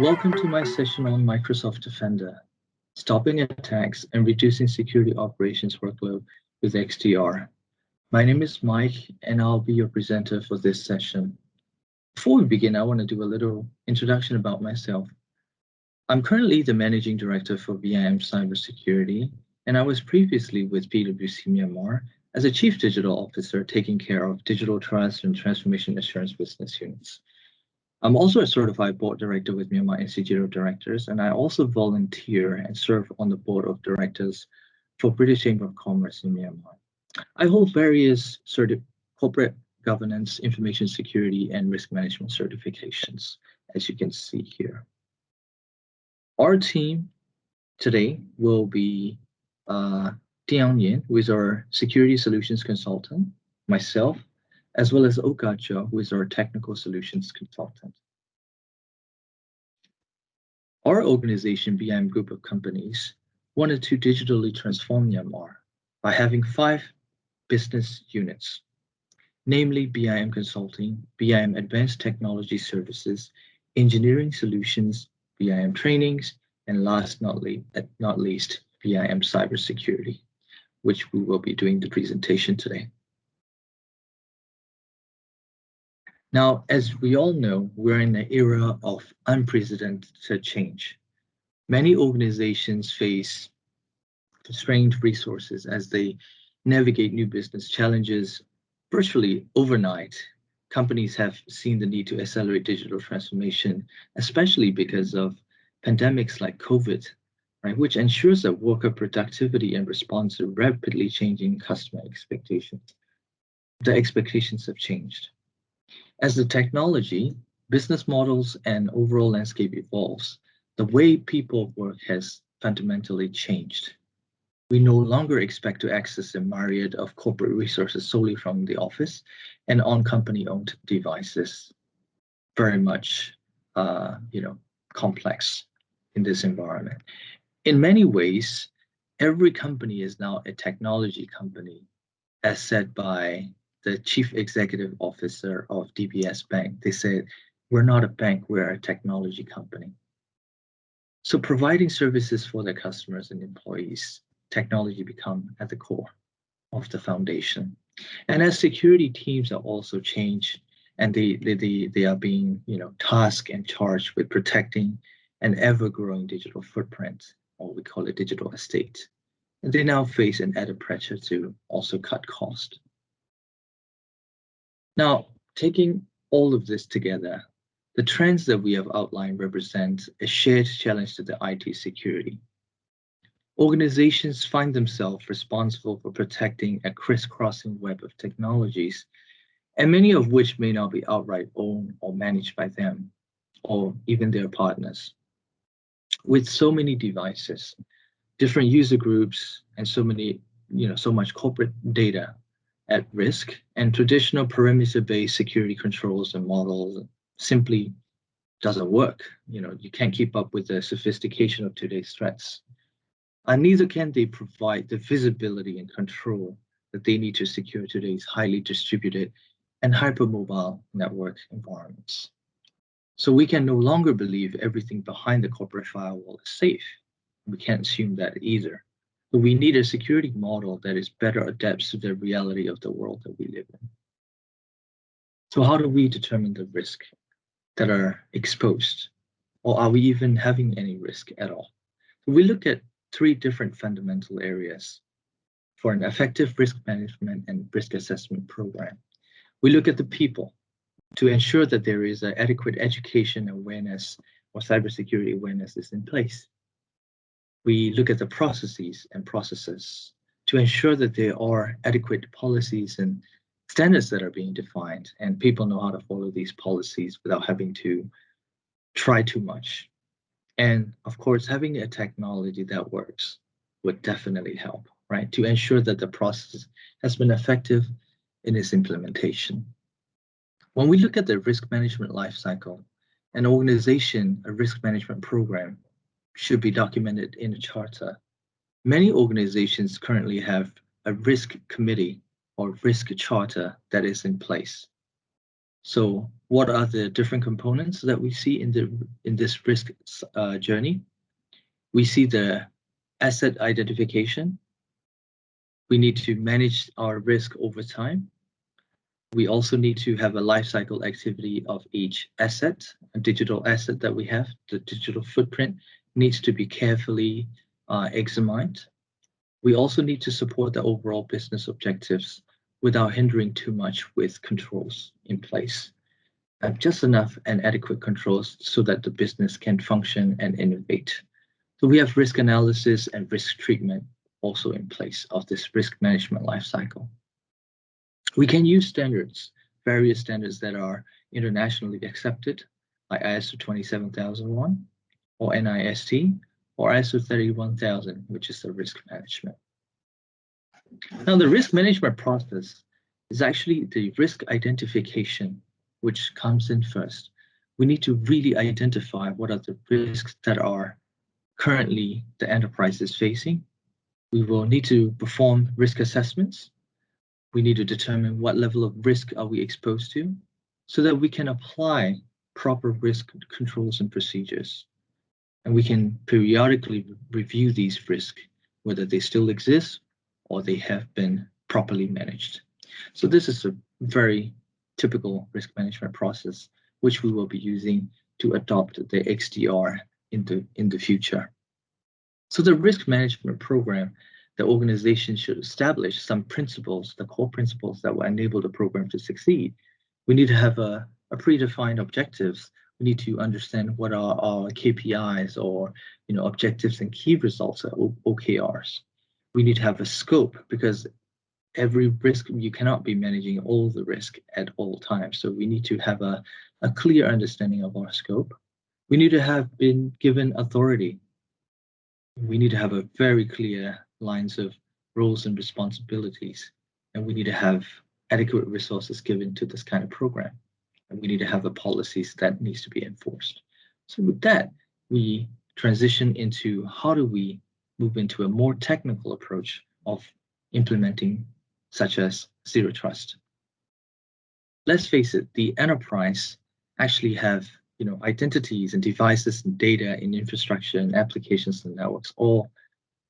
Welcome to my session on Microsoft Defender, stopping attacks and reducing security operations workload with XDR. My name is Mike, and I'll be your presenter for this session. Before we begin, I want to do a little introduction about myself. I'm currently the Managing Director for VIM Cybersecurity, and I was previously with PwC Myanmar as a Chief Digital Officer taking care of digital trust and transformation assurance business units. I'm also a certified board director with Myanmar Institute of Directors, and I also volunteer and serve on the board of directors for British Chamber of Commerce in Myanmar. I hold various corporate governance, information security, and risk management certifications, as you can see here. Our team today will be Tian Yin, who is our security solutions consultant, myself, as well as Okacho, who is our technical solutions consultant. Our organization, BIM Group of Companies, wanted to digitally transform Myanmar by having 5 business units, namely BIM Consulting, BIM Advanced Technology Services, Engineering Solutions, BIM Trainings, and last not least, BIM Cybersecurity, which we will be doing the presentation today. Now, as we all know, we're in an era of unprecedented change. Many organizations face constrained resources as they navigate new business challenges. Virtually overnight, companies have seen the need to accelerate digital transformation, especially because of pandemics like COVID, right, which ensures that worker productivity and response to rapidly changing customer expectations. The expectations have changed. As the technology, business models, and overall landscape evolves, the way people work has fundamentally changed. We no longer expect to access a myriad of corporate resources solely from the office and on company-owned devices. Very much, complex in this environment. In many ways, every company is now a technology company, as said by the chief executive officer of DBS Bank. They said, we're not a bank, we're a technology company. So providing services for their customers and employees, technology become at the core of the foundation. And as security teams are also changed, and they are being tasked and charged with protecting an ever-growing digital footprint, or we call it digital estate. And they now face an added pressure to also cut cost. Now, taking all of this together, the trends that we have outlined represent a shared challenge to the IT security. Organizations find themselves responsible for protecting a crisscrossing web of technologies, and many of which may not be outright owned or managed by them, or even their partners. With so many devices, different user groups, and so much corporate data at risk, and traditional perimeter-based security controls and models simply doesn't work. You can't keep up with the sophistication of today's threats. And neither can they provide the visibility and control that they need to secure today's highly distributed and hypermobile network environments. So we can no longer believe everything behind the corporate firewall is safe. We can't assume that either. But we need a security model that is better adapts to the reality of the world that we live in. So how do we determine the risk that are exposed? Or are we even having any risk at all? We look at 3 different fundamental areas for an effective risk management and risk assessment program. We look at the people to ensure that there is an adequate education awareness or cybersecurity awareness is in place. We look at the processes and processes to ensure that there are adequate policies and standards that are being defined, and people know how to follow these policies without having to try too much. And of course, having a technology that works would definitely help, right? To ensure that the process has been effective in its implementation. When we look at the risk management lifecycle, an organization, a risk management program should be documented in a charter. Many organizations currently have a risk committee or risk charter that is in place. So what are the different components that we see in this risk journey? We see the asset identification. We need to manage our risk over time. We also need to have a life cycle activity of each asset, a digital asset that we have. The digital footprint needs to be carefully examined. We also need to support the overall business objectives without hindering too much with controls in place. Just enough and adequate controls so that the business can function and innovate. So we have risk analysis and risk treatment also in place of this risk management lifecycle. We can use standards, various standards that are internationally accepted, like ISO 27001 or NIST or ISO 31000, which is the risk management. Now, the risk management process is actually the risk identification, which comes in first. We need to really identify what are the risks that are currently the enterprise is facing. We will need to perform risk assessments. We need to determine what level of risk are we exposed to so that we can apply proper risk controls and procedures. And we can periodically review these risks, whether they still exist or they have been properly managed. So this is a very typical risk management process, which we will be using to adopt the XDR in the future. So the risk management program, the organization should establish some principles, the core principles that will enable the program to succeed. We need to have a predefined objectives. We need to understand what are our KPIs or objectives and key results, OKRs. We need to have a scope because every risk, you cannot be managing all the risk at all times. So we need to have a clear understanding of our scope. We need to have been given authority. We need to have a very clear lines of roles and responsibilities, and we need to have adequate resources given to this kind of program, and we need to have the policies that needs to be enforced. So with that, we transition into how do we move into a more technical approach of implementing such as zero trust. Let's face it, the enterprise actually have identities and devices and data in infrastructure and applications and networks all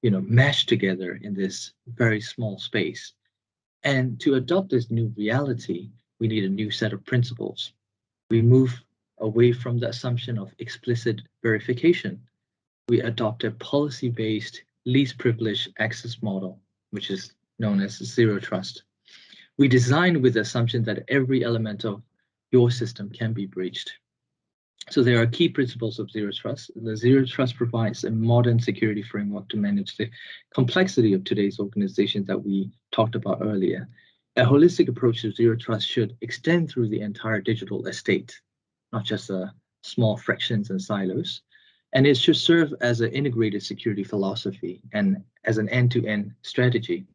meshed together in this very small space. And to adopt this new reality, we need a new set of principles. We move away from the assumption of explicit verification. We adopt a policy-based least privileged access model, which is known as zero trust. We design with the assumption that every element of your system can be breached. So there are key principles of zero trust. The zero trust provides a modern security framework to manage the complexity of today's organization that we talked about earlier. A holistic approach to zero trust should extend through the entire digital estate, not just small fractions and silos. And it should serve as an integrated security philosophy and as an end-to-end strategy.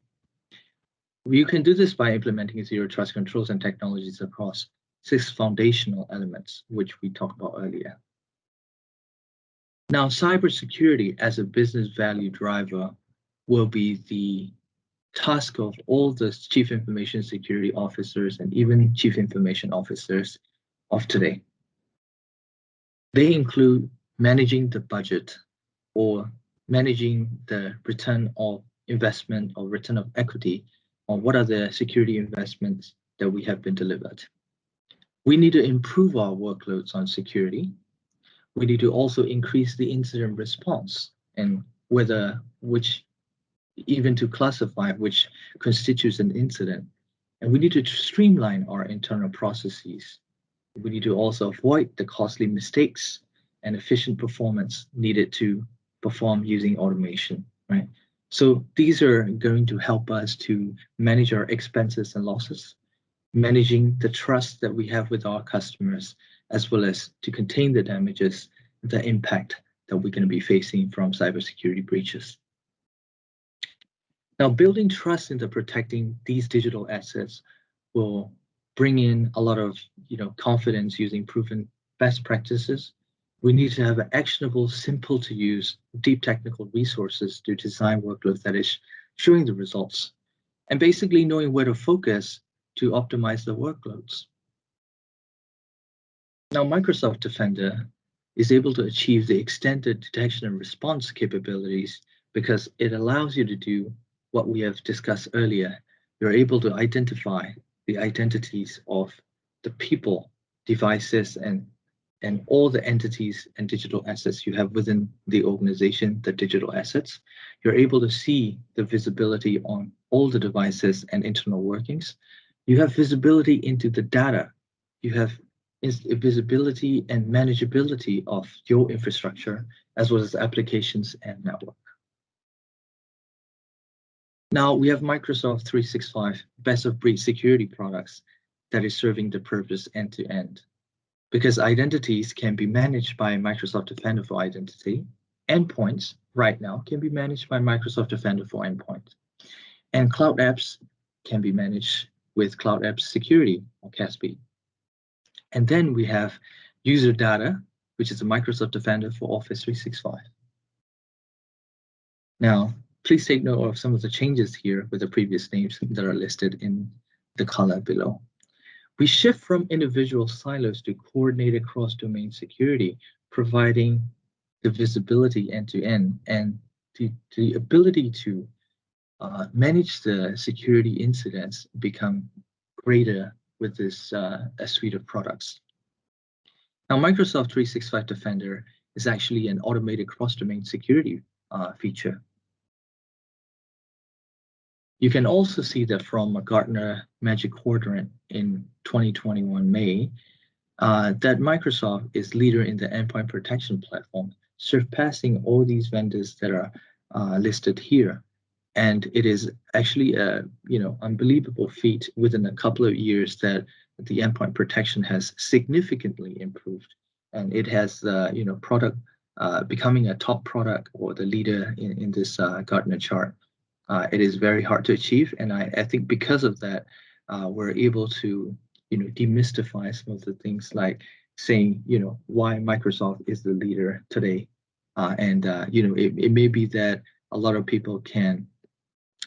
You can do this by implementing zero trust controls and technologies across 6 foundational elements, which we talked about earlier. Now, cybersecurity as a business value driver will be the task of all the chief information security officers and even chief information officers of today. They include managing the budget or managing the return of investment or return of equity on what are the security investments that we have been delivered. We need to improve our workloads on security. We need to also increase the incident response and even to classify which constitutes an incident. And we need to streamline our internal processes. We need to also avoid the costly mistakes and efficient performance needed to perform using automation, right? So these are going to help us to manage our expenses and losses, managing the trust that we have with our customers, as well as to contain the damages, the impact that we're going to be facing from cybersecurity breaches. Now, building trust into protecting these digital assets will bring in a lot of confidence using proven best practices. We need to have actionable, simple to use, deep technical resources to design workloads that is showing the results, and basically knowing where to focus to optimize the workloads. Now, Microsoft Defender is able to achieve the extended detection and response capabilities because it allows you to do what we have discussed earlier. You're able to identify the identities of the people, devices, and all the entities and digital assets you have within the organization, the digital assets. You're able to see the visibility on all the devices and internal workings. You have visibility into the data. You have visibility and manageability of your infrastructure, as well as applications and network. Now we have Microsoft 365 best of breed security products that is serving the purpose end to end. Because identities can be managed by Microsoft Defender for Identity, endpoints right now can be managed by Microsoft Defender for Endpoint, and cloud apps can be managed with Cloud Apps Security or CASB. And then we have user data, which is a Microsoft Defender for Office 365. Now, please take note of some of the changes here with the previous names that are listed in the color below. We shift from individual silos to coordinated cross-domain security, providing the visibility end-to-end and the ability to manage the security incidents become greater with this a suite of products. Now, Microsoft 365 Defender is actually an automated cross-domain security feature. You can also see that from a Gartner Magic Quadrant in 2021 May, that Microsoft is leader in the endpoint protection platform, surpassing all these vendors that are listed here. And it is actually a unbelievable feat within a couple of years that the endpoint protection has significantly improved, and it has product becoming a top product or the leader in this Gartner chart. It is very hard to achieve, and I think because of that, we're able to demystify some of the things like saying why Microsoft is the leader today, it may be that a lot of people can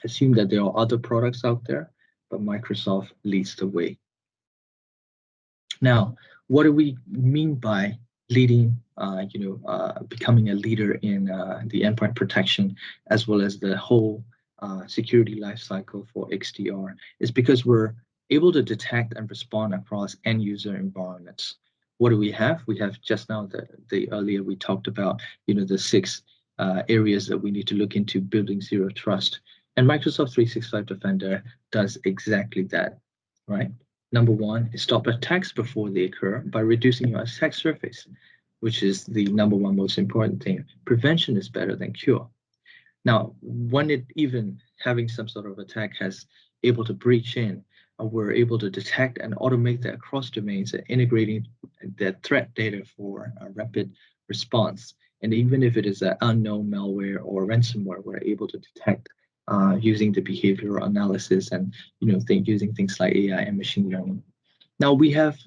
assume that there are other products out there, but Microsoft leads the way. Now, what do we mean by leading, becoming a leader in the endpoint protection as well as the whole security lifecycle for XDR? Is because we're able to detect and respond across end user environments. What do we have? We have just now the earlier we talked about the 6 areas that we need to look into building zero trust. And Microsoft 365 Defender does exactly that, right? Number 1 is stop attacks before they occur by reducing your attack surface, which is the number 1 most important thing. Prevention is better than cure. Now, when it even having some sort of attack has able to breach in, we're able to detect and automate that across domains and integrating that threat data for a rapid response. And even if it is an unknown malware or ransomware, we're able to detect using the behavioral analysis and using things like AI and machine learning. Now we have,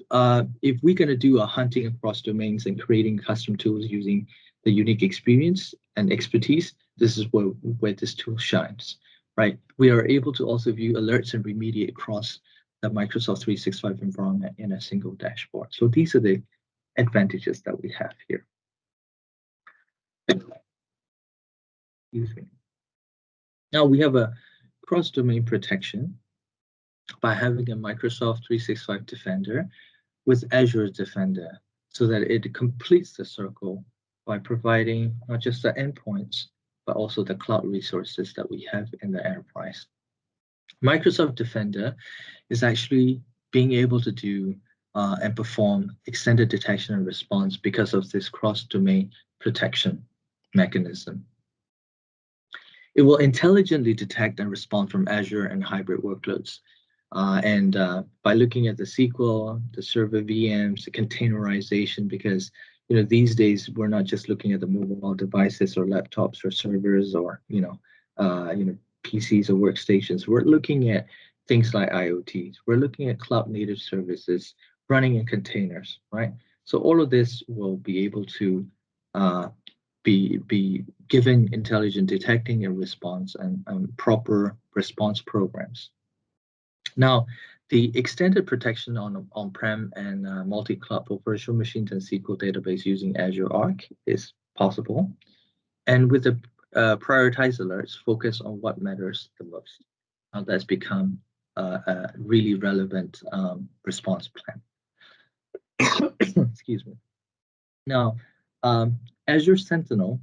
if we're going to do a hunting across domains and creating custom tools using the unique experience and expertise, this is where this tool shines, right? We are able to also view alerts and remediate across the Microsoft 365 environment in a single dashboard. So these are the advantages that we have here. Excuse me. Now we have a cross-domain protection by having a Microsoft 365 Defender with Azure Defender, so that it completes the circle by providing not just the endpoints, but also the cloud resources that we have in the enterprise. Microsoft Defender is actually being able to do and perform extended detection and response because of this cross-domain protection mechanism. It will intelligently detect and respond from Azure and hybrid workloads. By looking at the SQL, the server VMs, the containerization, because these days we're not just looking at the mobile devices or laptops or servers or PCs or workstations. We're looking at things like IoTs. We're looking at cloud native services running in containers, right? So all of this will be able to be given intelligent detecting and response and proper response programs. Now, The extended protection on on-prem and multi-cloud for virtual machines and SQL database using Azure Arc is possible. And with the prioritized alerts, focus on what matters the most. Now that's become a really relevant response plan. Excuse me. Now, Azure Sentinel,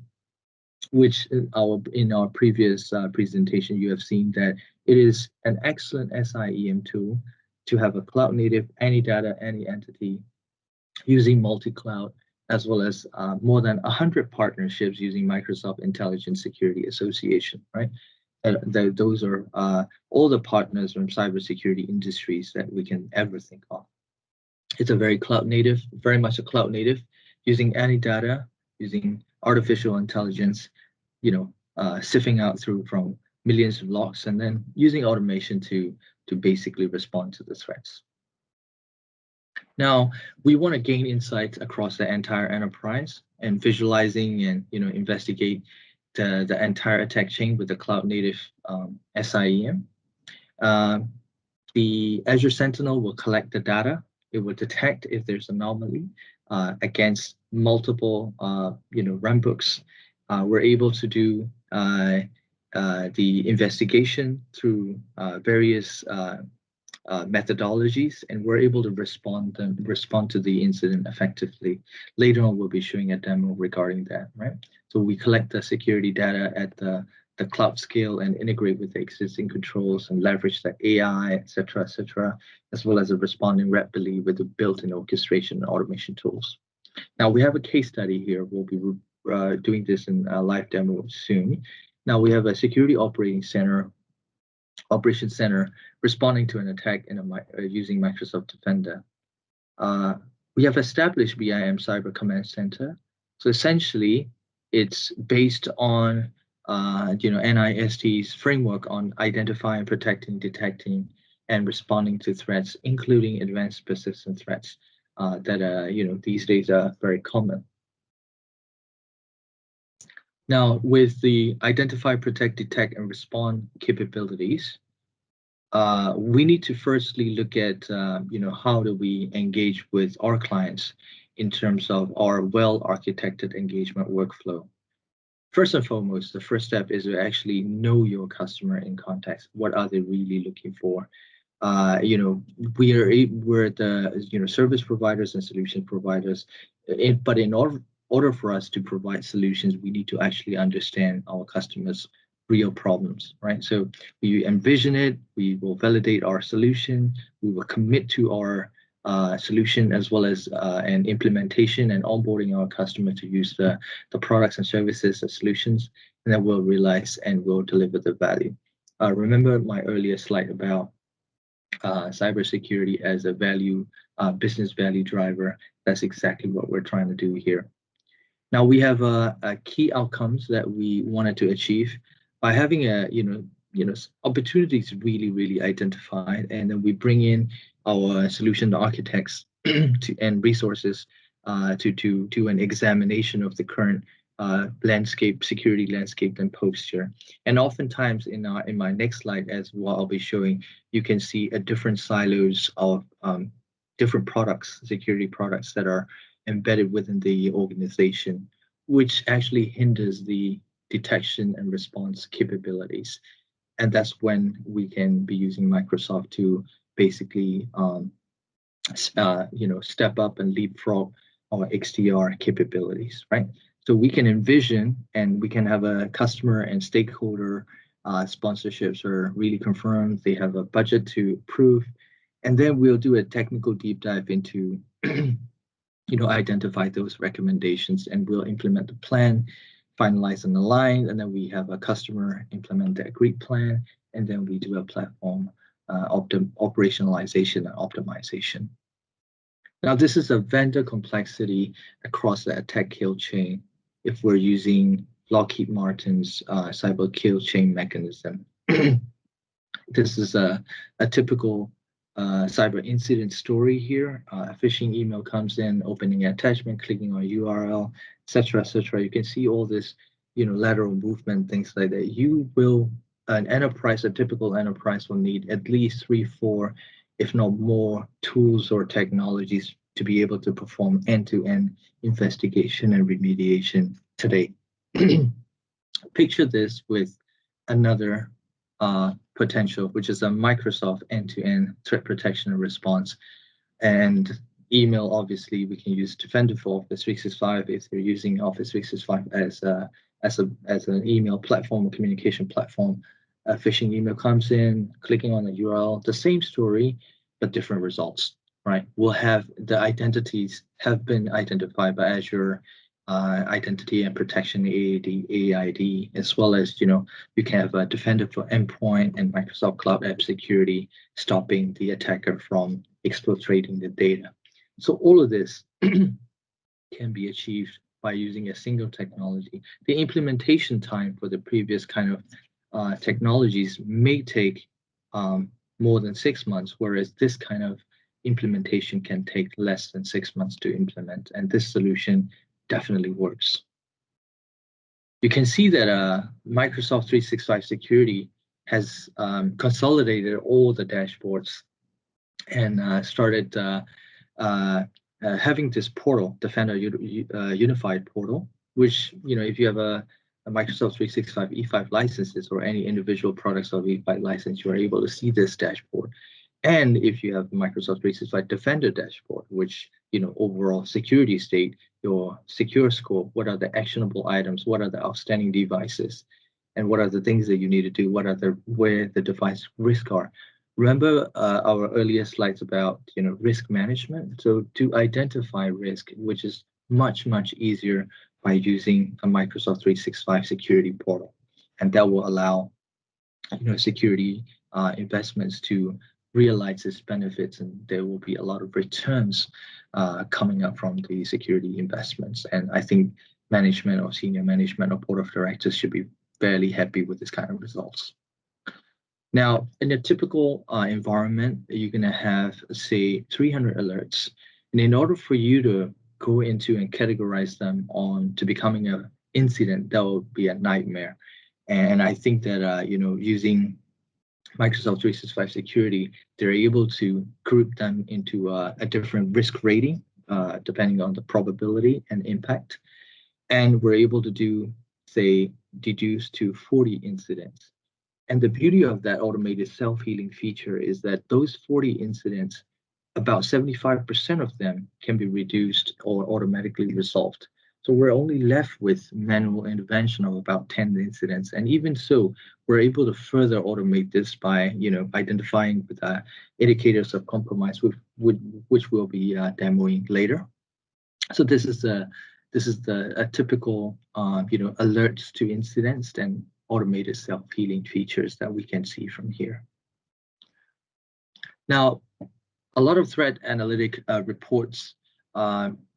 which in our previous presentation, you have seen that it is an excellent SIEM tool to have a cloud-native, any data, any entity, using multi-cloud, as well as more than 100 partnerships using Microsoft Intelligent Security Association, right? Those are all the partners from cybersecurity industries that we can ever think of. It's a very cloud native, very much a cloud native, using any data, using artificial intelligence, sifting out through from millions of logs, and then using automation to basically respond to the threats. Now, we want to gain insights across the entire enterprise and visualizing and investigate the entire attack chain with the cloud native SIEM. The Azure Sentinel will collect the data. It will detect if there's anomaly against multiple runbooks. We're able to do the investigation through various methodologies, and we're able to respond to the incident effectively. Later on, we'll be showing a demo regarding that, right? So we collect the security data at the cloud scale and integrate with the existing controls and leverage the AI, et cetera, as well as responding rapidly with the built-in orchestration and automation tools. Now, we have a case study here. We'll be doing this in a live demo soon. Now, we have a security operations center responding to an attack using Microsoft Defender. We have established BIM Cyber Command Center. So essentially, it's based on NIST's framework on identifying, protecting, detecting, and responding to threats, including advanced persistent threats that these days are very common. Now, with the identify, protect, detect, and respond capabilities, we need to firstly look at how do we engage with our clients in terms of our well-architected engagement workflow. First and foremost, the first step is to actually know your customer in context. What are they really looking for? We're the service providers and solution providers, but in order for us to provide solutions, we need to actually understand our customers' real problems, right? So we envision it, we will validate our solution, we will commit to our solution as well as an implementation and onboarding our customer to use the products and services and solutions, and then we'll realize and we'll deliver the value. Remember my earlier slide about cybersecurity as a business value driver. That's exactly what we're trying to do here. Now we have key outcomes that we wanted to achieve by having opportunities really identified, and then we bring in our solution architects and resources to do an examination of the current security landscape and posture. And oftentimes in my next slide, as what I'll be showing, you can see different silos of different products, security products that are embedded within the organization, which actually hinders the detection and response capabilities. And that's when we can be using Microsoft to basically step up and leapfrog our XDR capabilities, right? So we can envision and we can have a customer and stakeholder sponsorships are really confirmed. They have a budget to approve, and then we'll do a technical deep dive into identify those recommendations, and we'll implement the plan, finalize and align, and then we have a customer implement the agreed plan, and then we do a platform operationalization and optimization. Now, this is a vendor complexity across the attack kill chain if we're using Lockheed Martin's cyber kill chain mechanism. This is a typical cyber incident story here. A phishing email comes in, opening an attachment, clicking on a URL, etc. You can see all this, lateral movement, things like that. A typical enterprise will need at least 3-4, if not more, tools or technologies to be able to perform end-to-end investigation and remediation today. Picture this with another potential, which is a Microsoft end-to-end threat protection and response. And email, obviously, we can use Defender for Office 365 if you're using Office 365 as an email platform, a communication platform. A phishing email comes in, clicking on the URL, the same story, but different results, right? We'll have the identities have been identified by Azure Identity and Protection, AID, as well as, you can have a Defender for Endpoint and Microsoft Cloud App Security, stopping the attacker from exfiltrating the data. So all of this can be achieved by using a single technology. The implementation time for the previous kind of technologies may take more than 6 months, whereas this kind of implementation can take less than 6 months to implement, and this solution definitely works. You can see that Microsoft 365 Security has consolidated all the dashboards and started having this portal, Defender Unified Portal, which, if you have a Microsoft 365 E5 licenses or any individual products of E5 license, you are able to see this dashboard. And if you have the Microsoft 365 Defender dashboard, which, overall security state, your secure scope, what are the actionable items, what are the outstanding devices, and what are the things that you need to do, where the device risks are. Remember our earlier slides about, risk management? So to identify risk, which is much, much easier by using a Microsoft 365 security portal. And that will allow, security investments to realize its benefits, and there will be a lot of returns coming up from the security investments. And I think management or senior management or board of directors should be fairly happy with this kind of results. Now, in a typical environment, you're going to have, say, 300 alerts. And in order for you to go into and categorize them on to becoming an incident, that would be a nightmare. And I think that, using Microsoft 365 Security, they're able to group them into a different risk rating, depending on the probability and impact. And we're able to do, say, deduce to 40 incidents. And the beauty of that automated self-healing feature is that those 40 incidents, about 75% of them can be reduced or automatically resolved. So we're only left with manual intervention of about 10 incidents. And even so, we're able to further automate this by, identifying with indicators of compromise, which we'll be demoing later. So this is a typical, alerts to incidents and automated self-healing features that we can see from here. Now, a lot of threat analytic reports,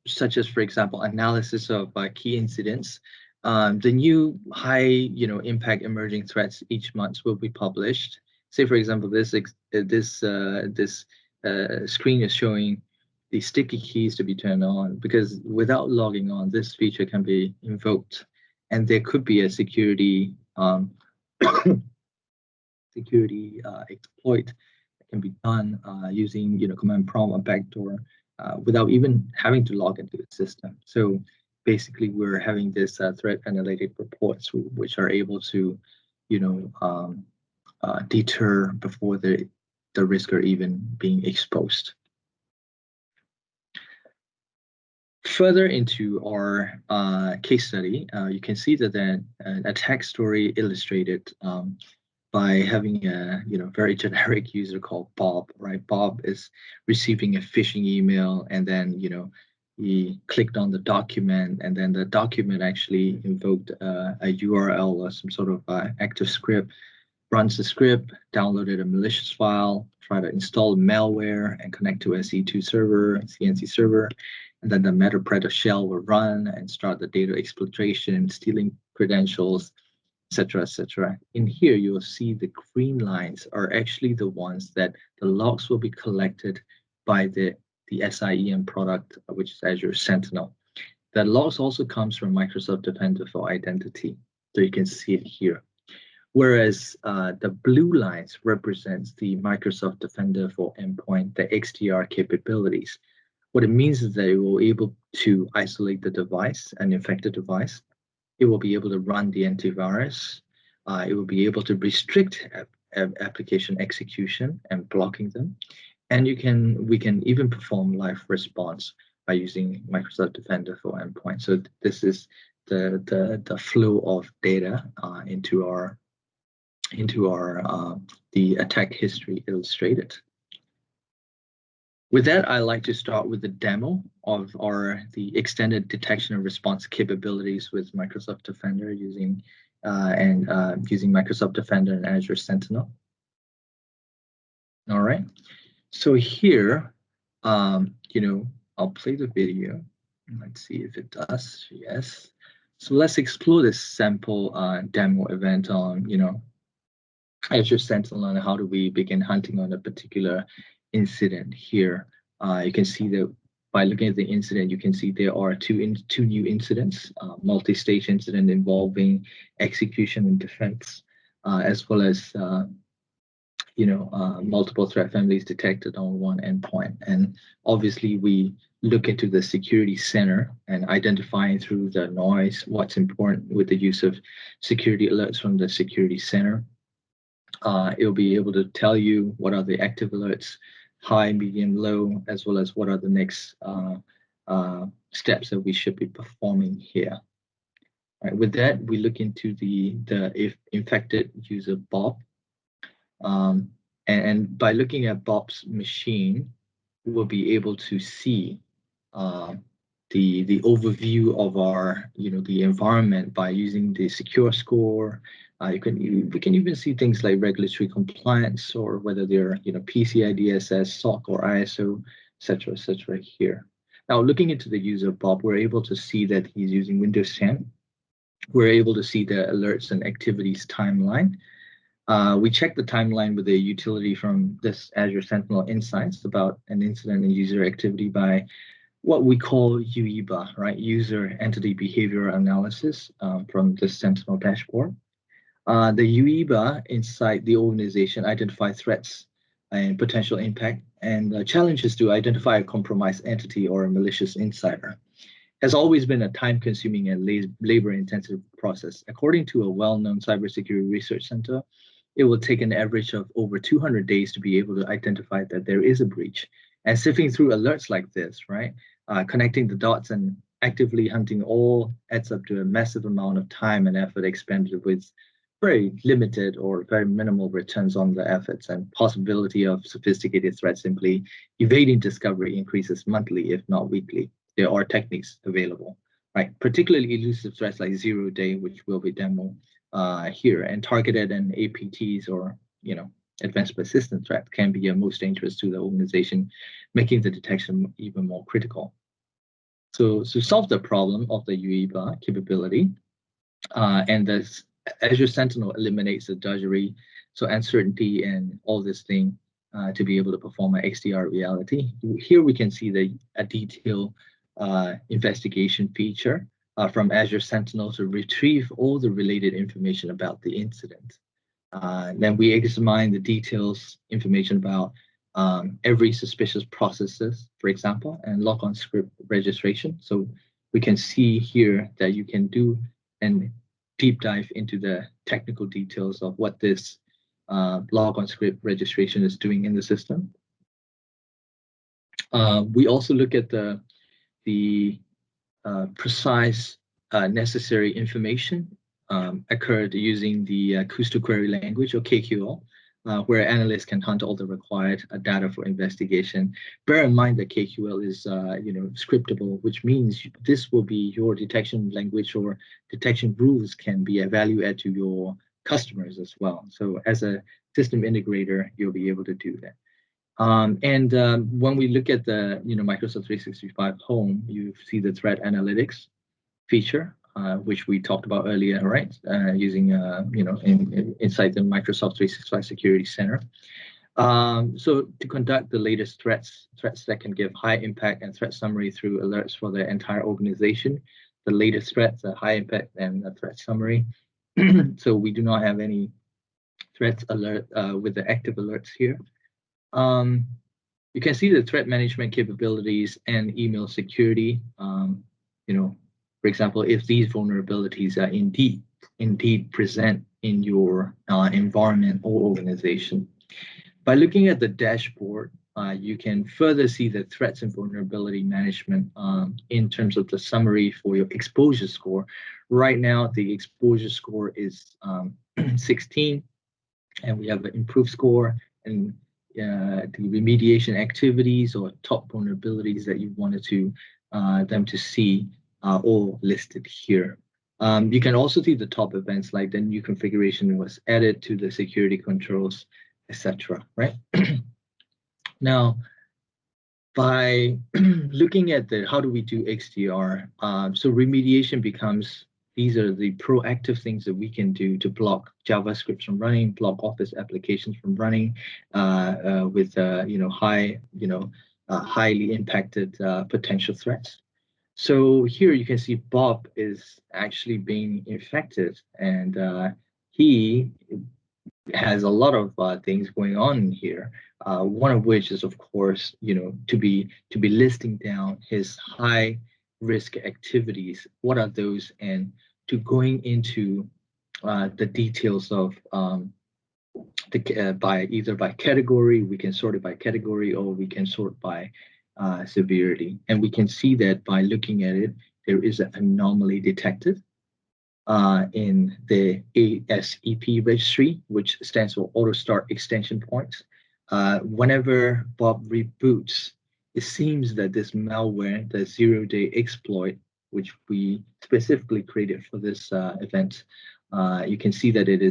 such as, for example, analysis of key incidents, the new high, impact emerging threats each month will be published. Say, for example, this screen is showing the sticky keys to be turned on, because without logging on, this feature can be invoked, and there could be a security exploit that can be done using, command prompt or backdoor without even having to log into the system. So basically, we're having this threat analytic reports, which are able to, deter before the risk are even being exposed. Further into our case study, you can see that an attack story illustrated by having a very generic user called Bob, right? Bob is receiving a phishing email, and then he clicked on the document, and then the document actually invoked a URL or some sort of active script, runs the script, downloaded a malicious file, tried to install malware and connect to a C2 server, CNC server. And then the Metapredator shell will run and start the data exfiltration, stealing credentials, etc., etc. In here, you will see the green lines are actually the ones that the logs will be collected by the SIEM product, which is Azure Sentinel. The logs also comes from Microsoft Defender for Identity, so you can see it here. whereas the blue lines represents the Microsoft Defender for Endpoint, the XDR capabilities. What it means is that it will be able to isolate the device, an infected device. It will be able to run the antivirus. It will be able to restrict application execution and blocking them. And we can even perform live response by using Microsoft Defender for Endpoint. So this is the flow of data into the attack history illustrated. With that, I'd like to start with the demo of the extended detection and response capabilities with Microsoft Defender using Microsoft Defender and Azure Sentinel. All right. So here, I'll play the video. Let's see if it does. Yes. So let's explore this sample demo event on, Azure Sentinel and how do we begin hunting on a particular incident here. You can see that by looking at the incident, you can see there are two new incidents, multi-stage incident involving execution and defense, as well as multiple threat families detected on one endpoint. And obviously, we look into the security center and identifying through the noise what's important with the use of security alerts from the security center. It'll be able to tell you what are the active alerts, high, medium, low, as well as what are the next steps that we should be performing here. All right, with that, we look into the infected user Bob. And by looking at Bob's machine, we'll be able to see the overview of our, the environment by using the secure score. We can even see things like regulatory compliance or whether they're, PCI DSS, SOC, or ISO, et cetera here. Now, looking into the user Bob, we're able to see that he's using Windows 10. We're able to see the alerts and activities timeline. We check the timeline with a utility from this Azure Sentinel Insights about an incident and user activity by what we call UEBA, right? User Entity Behavior Analysis from the Sentinel dashboard. The UEBA inside the organization identify threats and potential impact, and challenges to identify a compromised entity or a malicious insider. Has always been a time-consuming and labor-intensive process. According to a well-known cybersecurity research center, it will take an average of over 200 days to be able to identify that there is a breach. And sifting through alerts like this, right, connecting the dots and actively hunting all adds up to a massive amount of time and effort expended with very limited or very minimal returns on the efforts, and possibility of sophisticated threats simply evading discovery increases monthly, if not weekly. There are techniques available, right? Particularly elusive threats like zero-day, which will be demoed here, and targeted and APTs or advanced persistent threat can be most dangerous to the organization, making the detection even more critical. So to solve the problem of the UEBA capability, and this Azure Sentinel eliminates the drudgery, so uncertainty and all this thing to be able to perform an XDR reality. Here we can see a detailed investigation feature from Azure Sentinel to retrieve all the related information about the incident. Then we examine the details, information about every suspicious processes, for example, and logon script registration. So we can see here that you can do an deep dive into the technical details of what this logon script registration is doing in the system. We also look at the precise necessary information occurred using the Coastal Query Language, or KQL, where analysts can hunt all the required data for investigation. Bear in mind that KQL is scriptable, which means this will be your detection language, or detection rules can be a value add to your customers as well. So as a system integrator, you'll be able to do that. When we look at the Microsoft 365 Home, you see the threat analytics feature, which we talked about earlier, right? Using inside the Microsoft 365 Security Center. So to conduct the latest threats that can give high impact and threat summary through alerts for the entire organization, the latest threats, the high impact and the threat summary. So we do not have any threats alert with the active alerts here. You can see the threat management capabilities and email security. For example, if these vulnerabilities are indeed present in your environment or organization. By looking at the dashboard, you can further see the threats and vulnerability management in terms of the summary for your exposure score. Right now, the exposure score is 16, and we have an improved score, and the remediation activities or top vulnerabilities that you wanted them to see are all listed here. You can also see the top events, like the new configuration was added to the security controls, etc. Right? Now, by looking at how do we do XDR, so remediation becomes, these are the proactive things that we can do to block JavaScript from running, block Office applications from running with highly impacted potential threats. So here you can see Bob is actually being infected, and he has a lot of things going on here. One of which is, of course, to be listing down his high risk activities. What are those? And to going into the details of either by category, we can sort it by category, or we can sort by severity. And we can see that by looking at it, there is an anomaly detected in the ASEP registry, which stands for Auto Start Extension Points. Whenever Bob reboots, it seems that this malware, the zero-day exploit, which we specifically created for this event, you can see that it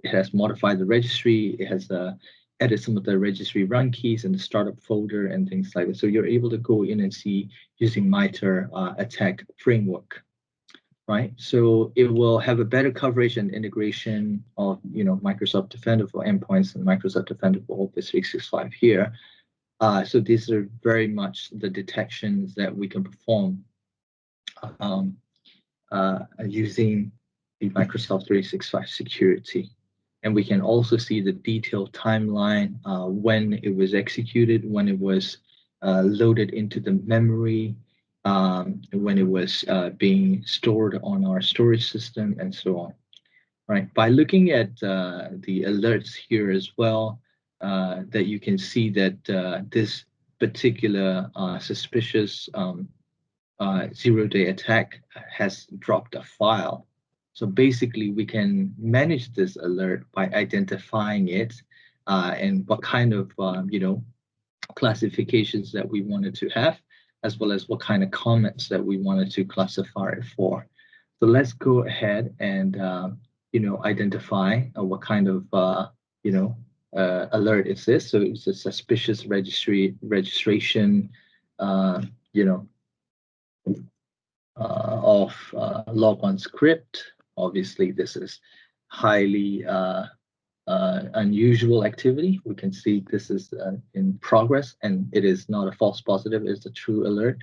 has modified the registry. It has added some of the registry run keys in the startup folder and things like that. So you're able to go in and see using MITRE attack framework. Right, so it will have a better coverage and integration of Microsoft Defender for endpoints and Microsoft Defender for Office 365 here. So these are very much the detections that we can perform using the Microsoft 365 security. And we can also see the detailed timeline when it was executed, when it was loaded into the memory, when it was being stored on our storage system, and so on. Right. By looking at the alerts here as well, that you can see that this particular suspicious zero-day attack has dropped a file. So basically, we can manage this alert by identifying it and what kind of classifications that we wanted to have, as well as what kind of comments that we wanted to classify it for. So let's go ahead and identify what kind of alert is this. So it's a suspicious registration of logon script. Obviously, this is highly unusual activity. We can see this is in progress, and it is not a false positive, it's a true alert,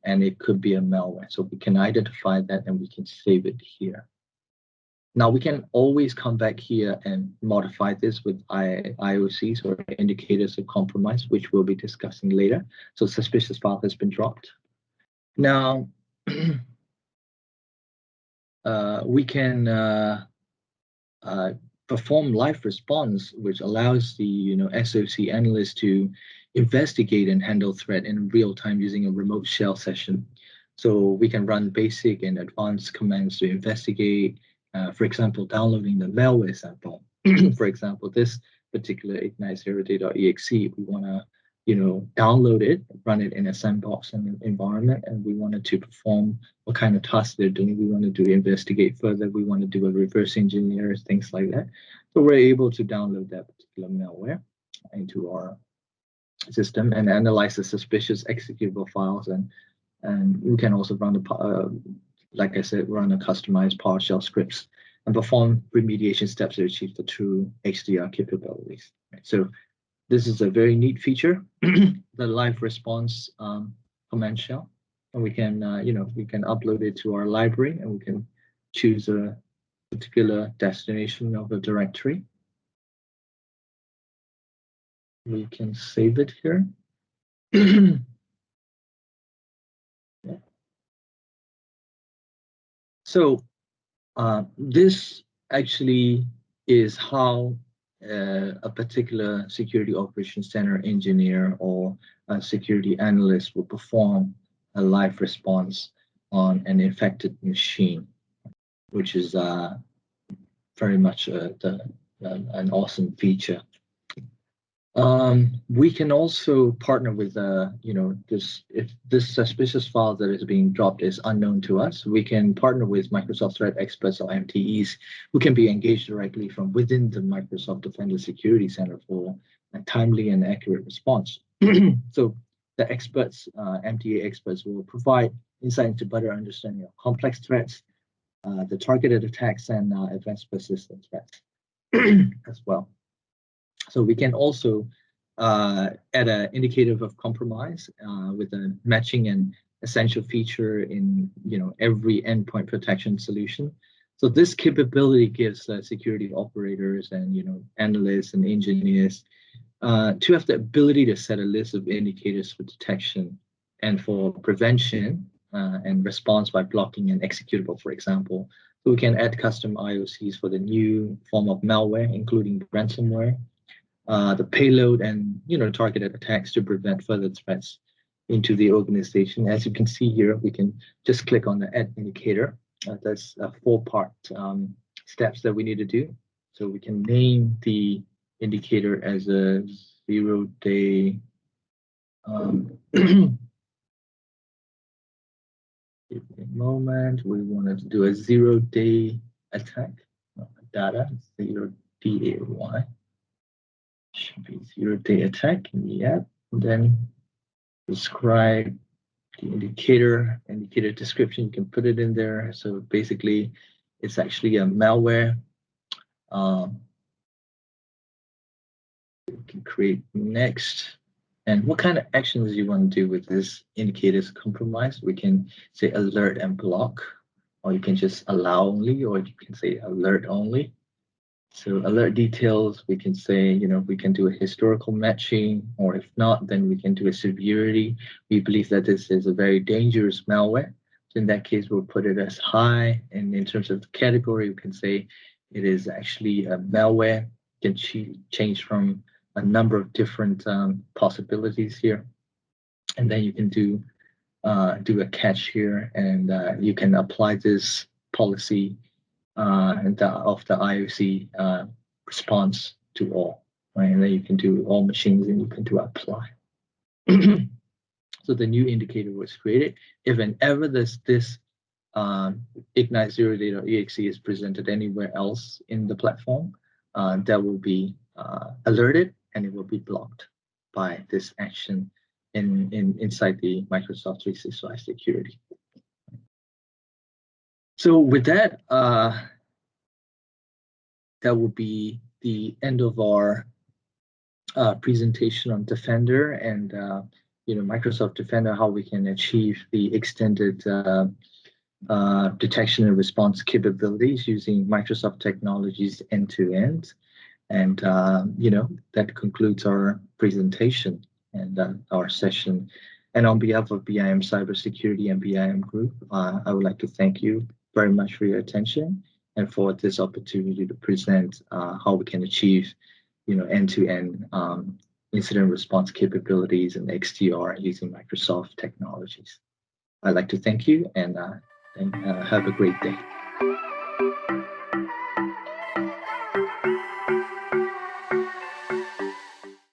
and it could be a malware. So we can identify that and we can save it here. Now we can always come back here and modify this with IOCs or indicators of compromise, which we'll be discussing later. So suspicious file has been dropped. Now we can perform live response, which allows the SOC analyst to investigate and handle threat in real time using a remote shell session. So we can run basic and advanced commands to investigate. For example, downloading the malware sample. For example, this particular ignite zero-day.exe, we want to download it, run it in a sandbox environment, and we wanted to perform what kind of tasks they're doing. We want to do investigate further. We want to do a reverse engineer, things like that. So we're able to download that particular malware into our system and analyze the suspicious executable files, and we can also run like I said, run a customized PowerShell scripts and perform remediation steps to achieve the true XDR capabilities. Right? So this is a very neat feature, the live response command shell, and we can we can upload it to our library, and we can choose a particular destination of a directory, we can save it here. Yeah. So this actually is how a particular security operations center engineer or a security analyst will perform a live response on an infected machine, which is very much an awesome feature. We can also partner with, if this suspicious file that is being dropped is unknown to us, we can partner with Microsoft Threat Experts or MTEs who can be engaged directly from within the Microsoft Defender Security Center for a timely and accurate response. So the experts, MTA experts, will provide insight into better understanding of complex threats, the targeted attacks, and advanced persistent threats as well. So we can also add an indicator of compromise with a matching and essential feature in every endpoint protection solution. So this capability gives security operators and analysts and engineers to have the ability to set a list of indicators for detection and for prevention and response by blocking an executable, for example. So we can add custom IOCs for the new form of malware, including ransomware, the payload, and targeted attacks to prevent further threats into the organization. As you can see here, we can just click on the add indicator. That's a 4-part steps that we need to do. So we can name the indicator as a 0-day give me a moment. We wanted to do a 0-day attack. Data 0-day. Should be 0-day attack. Yeah. And then describe the indicator description. You can put it in there. So basically, it's actually a malware. We can create next. And what kind of actions you want to do with this indicators compromise? We can say alert and block, or you can just allow only, or you can say alert only. So alert details, we can say, we can do a historical matching, or if not, then we can do a severity. We believe that this is a very dangerous malware. So in that case, we'll put it as high. And in terms of the category, we can say it is actually a malware. You can change from a number of different possibilities here. And then you can do a catch here, and you can apply this policy of the IOC response to all, right? And then you can do all machines, and you can do apply. So the new indicator was created. If and ever this ignite 0-day.exe is presented anywhere else in the platform, that will be alerted, and it will be blocked by this action inside the Microsoft 365 security. So with that, that will be the end of our presentation on Defender and Microsoft Defender, how we can achieve the extended detection and response capabilities using Microsoft technologies end-to-end. And that concludes our presentation and our session. And on behalf of BIM Cybersecurity and BIM Group, I would like to thank you very much for your attention and for this opportunity to present how we can achieve end-to-end incident response capabilities and XDR using Microsoft technologies. I'd like to thank you and have a great day.